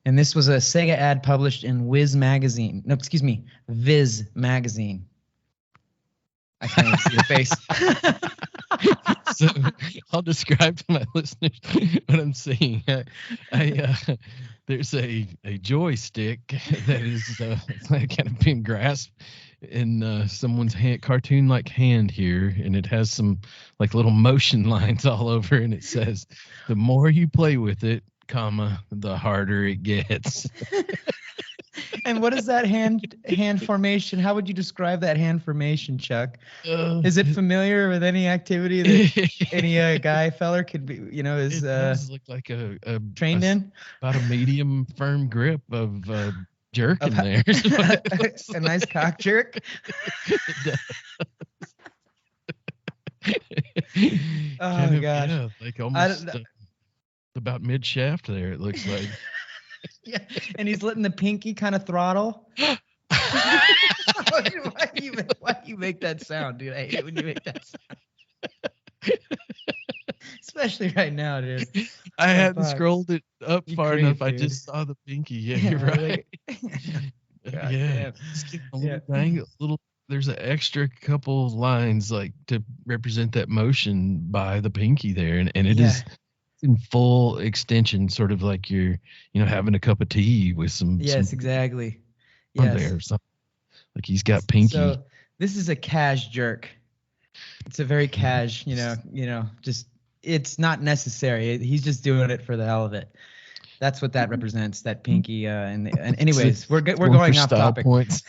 And this was a Sega ad published in Viz magazine. No, excuse me, Viz magazine. I can't even see the face. So I'll describe to my listeners what I'm seeing. There's a joystick that is kind of being grasped in someone's cartoon-like hand here, and it has some like little motion lines all over, and it says, "The more you play with it, comma, the harder it gets." And what is that hand formation? How would you describe that hand formation, Chuck? Is it familiar with any activity that any guy feller could be, is it does look like a trained in? About a medium firm grip of jerk in there. A nice cock jerk. Oh gosh. Yeah, like almost about mid shaft there, it looks like. Yeah, and he's letting the pinky kind of throttle. Why do you make that sound, dude? I hate it when you make that sound. Especially right now, dude. I hadn't scrolled it up far enough. Dude. I just saw the pinky. Yeah, you're right. Yeah. There's an extra couple lines like to represent that motion by the pinky there, and it is in full extension, sort of like you're, having a cup of tea with some. Yes, exactly. Yes. There or something. Like he's got pinky. So this is a cash jerk. It's a very cash, just it's not necessary. He's just doing it for the hell of it. That's what that represents. That pinky. And anyways, we're going off topic. Points.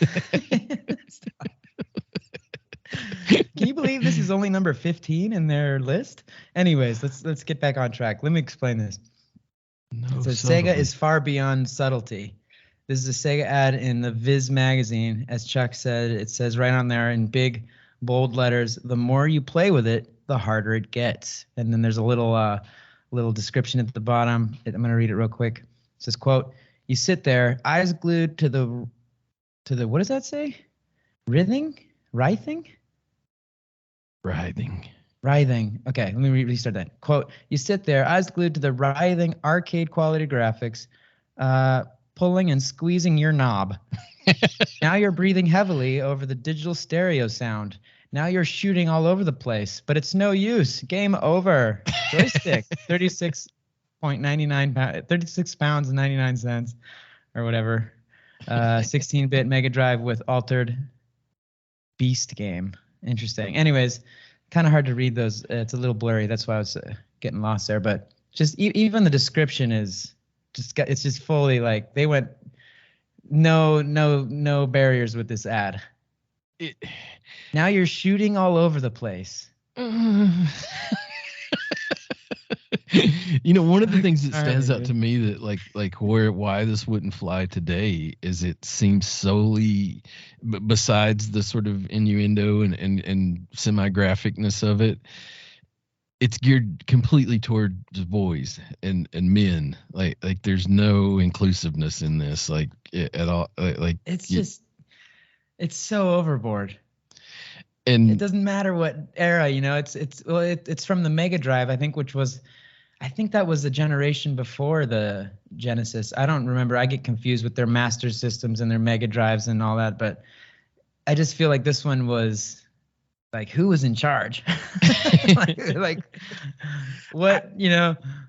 Can you believe this is only number 15 in their list? Anyways, let's get back on track. Let me explain this. It says Sega is far beyond subtlety. This is a Sega ad in the Viz magazine. As Chuck said, it says right on there in big, bold letters, the more you play with it, the harder it gets. And then there's a little description at the bottom. I'm going to read it real quick. It says, quote, you sit there, eyes glued to the, what does that say? Writhing? Writhing. Okay, let me restart that. Quote, you sit there, eyes glued to the writhing arcade quality graphics, pulling and squeezing your knob. Now you're breathing heavily over the digital stereo sound. Now you're shooting all over the place, but it's no use. Game over. Joystick, 36 pounds and 99 cents or whatever. 16-bit Mega Drive with altered beast game. Interesting. Anyways, kind of hard to read those. It's a little blurry. That's why I was getting lost there. But just even the description is it's just fully like they went no barriers with this ad. Now you're shooting all over the place. One of the things that stands out to me that why this wouldn't fly today is it seems solely, besides the sort of innuendo and semi-graphicness of it, it's geared completely towards boys and men. Like there's no inclusiveness in this at all. It's so overboard. And it doesn't matter what era, it's from the Mega Drive, I think that was the generation before the Genesis. I don't remember. I get confused with their Master Systems and their Mega Drives and all that, but I just feel like this one was like, who was in charge? What,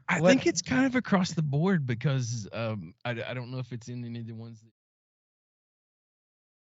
I think it's kind of across the board because I don't know if it's in any of the ones that